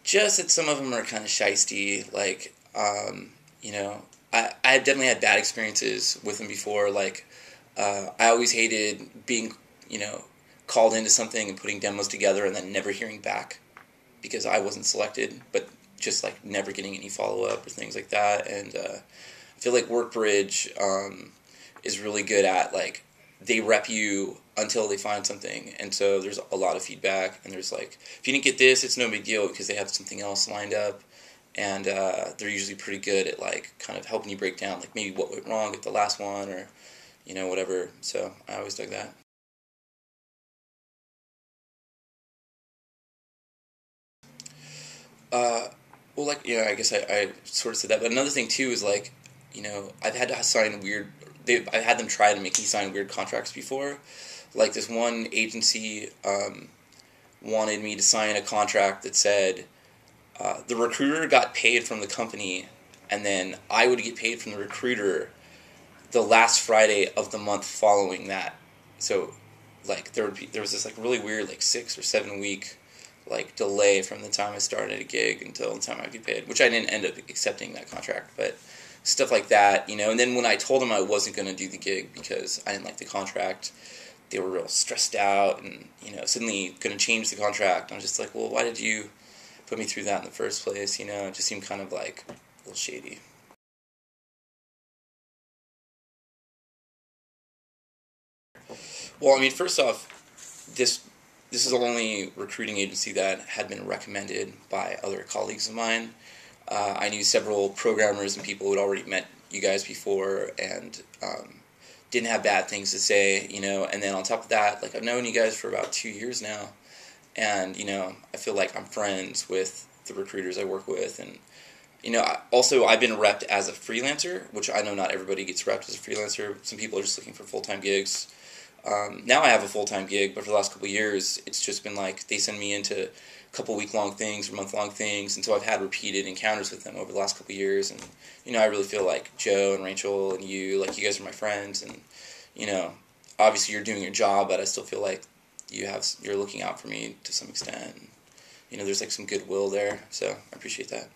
Just that some of them are kind of shisty. Like, you know, I've definitely had bad experiences with them before. Like, I always hated being, you know, called into something and putting demos together and then never hearing back because I wasn't selected, but just like never getting any follow up or things like that. And I feel like Workbridge is really good at like they rep you until they find something, and so there's a lot of feedback. And there's like if you didn't get this, it's no big deal because they have something else lined up, and they're usually pretty good at like kind of helping you break down like maybe what went wrong with the last one or you know whatever. So I always dug that. Uh, well, like I guess I sort of said that, but another thing too is like, I've had to sign weird. I've had them try to make me sign weird contracts before. Like this one agency wanted me to sign a contract that said the recruiter got paid from the company, and then I would get paid from the recruiter the last Friday of the month following that. So, like there was this like really weird like 6 or 7 week like delay from the time I started a gig until the time I get paid, which I didn't end up accepting that contract, but stuff like that, And then when I told them I wasn't going to do the gig because I didn't like the contract, they were real stressed out and suddenly going to change the contract. I'm just like, well, why did you put me through that in the first place? It just seemed kind of like a little shady. Well, I mean, first off, this is the only recruiting agency that had been recommended by other colleagues of mine. I knew several programmers and people who had already met you guys before and didn't have bad things to say, And then on top of that, like I've known you guys for about 2 years now, and I feel like I'm friends with the recruiters I work with, and also I've been repped as a freelancer, which I know not everybody gets repped as a freelancer. Some people are just looking for full-time gigs. Now I have a full-time gig, but for the last couple of years, it's just been like they send me into a couple week-long things or month-long things, and so I've had repeated encounters with them over the last couple of years, and I really feel like Joe and Rachel and you guys are my friends, and obviously you're doing your job, but I still feel like you're looking out for me to some extent. And, there's like some goodwill there, so I appreciate that.